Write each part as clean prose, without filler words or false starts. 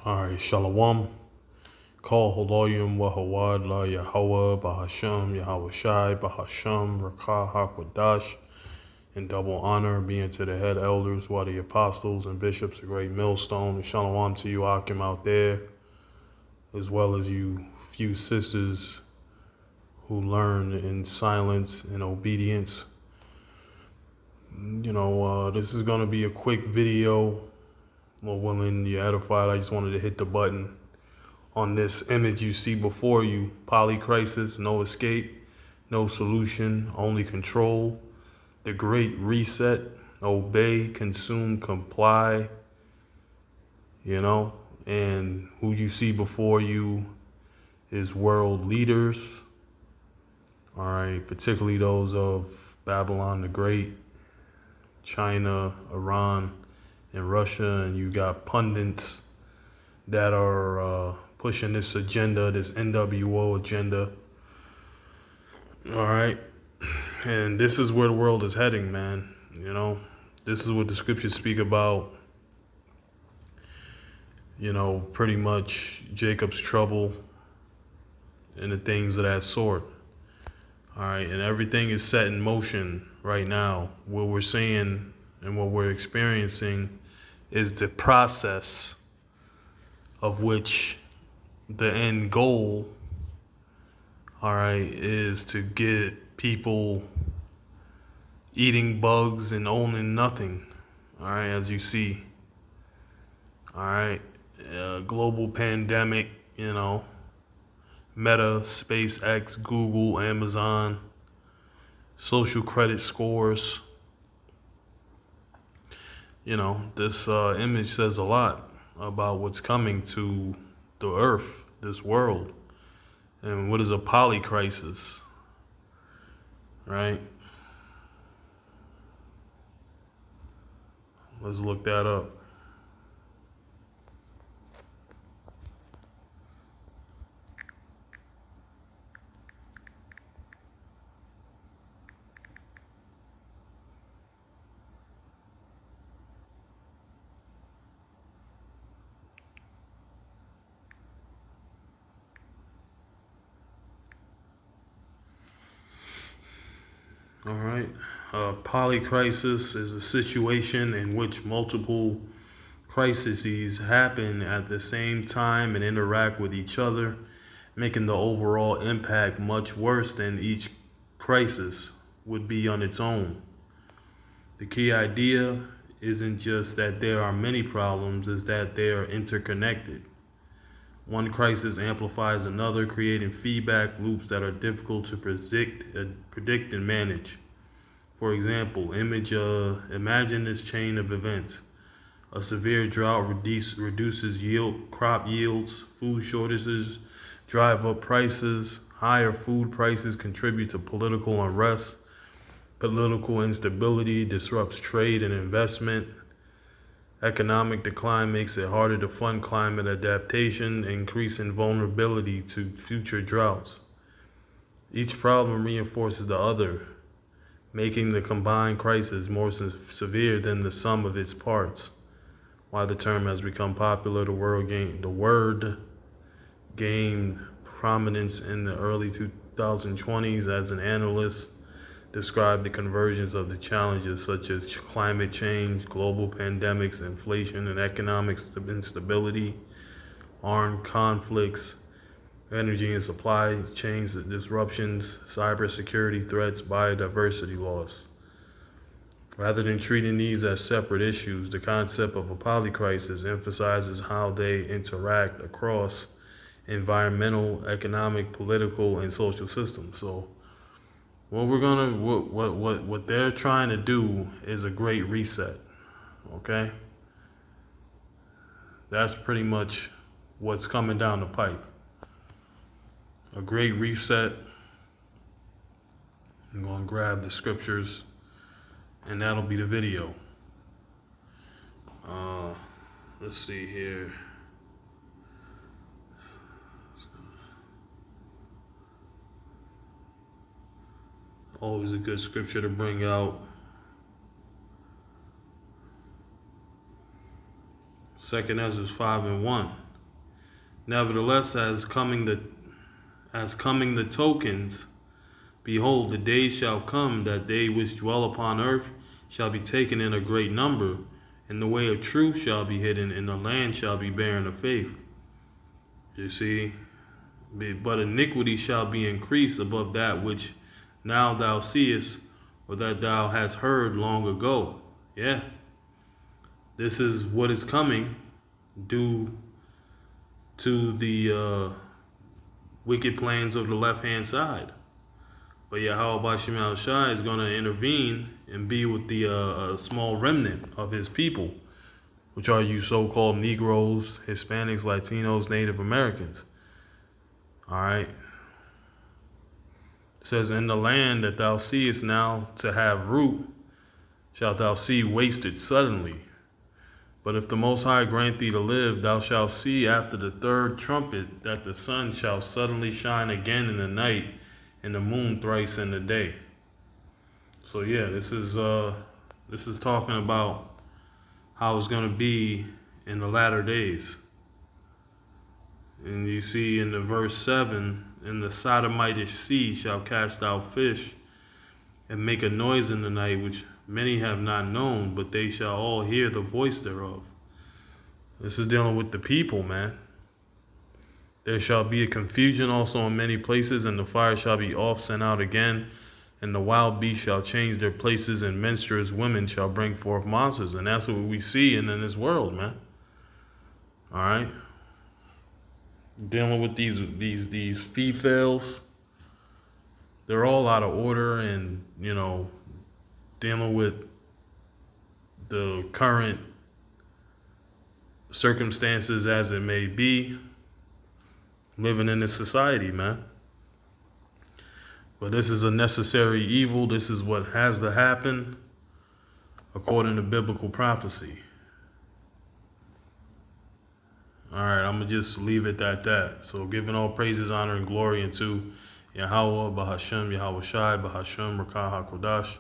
Alright, Shalom. Call Holoyim Wahawad La Yahweh Bahasham Yahweh Shai Bahasham Rakah Hakwadash. In double honor be unto the head elders, while the apostles and bishops, a great millstone. And Shalom to you, Akim, out there, as well as you few sisters who learn in silence and obedience. This is going to be a quick video. Well, when you're edified, I just wanted to hit the button on this image you see before you. Polycrisis, no escape, no solution, only control. The great reset, obey, consume, comply, and who you see before you is world leaders, all right, particularly those of Babylon the Great, China, Iran, and Russia, and you got pundits that are pushing this agenda, this NWO agenda, all right, and this is where the world is heading, man. This is what the scriptures speak about, pretty much Jacob's trouble and the things of that sort. All right, and everything is set in motion right now. What we're seeing and what we're experiencing is the process of which the end goal, all right, is to get people eating bugs and owning nothing. All right, as you see. All right, global pandemic, Meta, SpaceX, Google, Amazon, social credit scores. This image says a lot about what's coming to the earth, this world, and what is a polycrisis, right? Let's look that up. All right. Polycrisis is a situation in which multiple crises happen at the same time and interact with each other, making the overall impact much worse than each crisis would be on its own. The key idea isn't just that there are many problems, it's that they are interconnected. One crisis amplifies another, creating feedback loops that are difficult to predict and manage. For example, imagine this chain of events. A severe drought reduces crop yields, food shortages drive up prices, higher food prices contribute to political unrest, political instability disrupts trade and investment, economic decline makes it harder to fund climate adaptation, increasing vulnerability to future droughts. Each problem reinforces the other, making the combined crisis more severe than the sum of its parts. Why the term has become popular, the word gained prominence in the early 2020s as an analyst described the convergence of the challenges such as climate change, global pandemics, inflation, and economic instability, armed conflicts, energy and supply chains disruptions, cybersecurity threats, biodiversity loss. Rather than treating these as separate issues, the concept of a polycrisis emphasizes how they interact across environmental, economic, political, and social systems. So what they're trying to do is a great reset. Okay? That's pretty much what's coming down the pipe. A great reset. I'm going to grab the scriptures and that'll be the video. Let's see here. Always a good scripture to bring out. 2 Ezra 5:1. Nevertheless, as coming the tokens, behold, the days shall come that they which dwell upon earth shall be taken in a great number, and the way of truth shall be hidden, and the land shall be barren of faith. You see, but iniquity shall be increased above that which now thou seest, or that thou hast heard long ago. Yeah, this is what is coming due to the wicked plans of the left-hand side. But Yahweh Shema Shai is going to intervene and be with the small remnant of his people, which are you so-called Negroes, Hispanics, Latinos, Native Americans. All right. It says, in the land that thou seest now to have root, shalt thou see wasted suddenly. But if the Most High grant thee to live, thou shalt see after the third trumpet that the sun shall suddenly shine again in the night, and the moon thrice in the day. So yeah, this is talking about how it's going to be in the latter days. And you see in the verse 7, in the Sodomitish sea shall cast out fish, and make a noise in the night, which many have not known, but they shall all hear the voice thereof. This is dealing with the people, man. There shall be a confusion also in many places, and the fire shall be oft sent out again, and the wild beasts shall change their places, and menstruous women shall bring forth monsters. And that's what we see in this world, man. All right. Dealing with these females, they're all out of order, and dealing with the current circumstances as it may be, living in this society, man. But this is a necessary evil. This is what has to happen according to biblical prophecy. All right, I'm going to just leave it at that. So giving all praises, honor, and glory unto Yahweh, Bahashem, Yahweh Shai, Bahashem, Rakah HaKodash.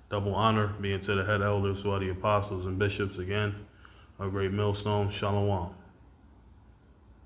Double honor being to the head elders, who are the apostles and bishops again. A great millstone. Shalom.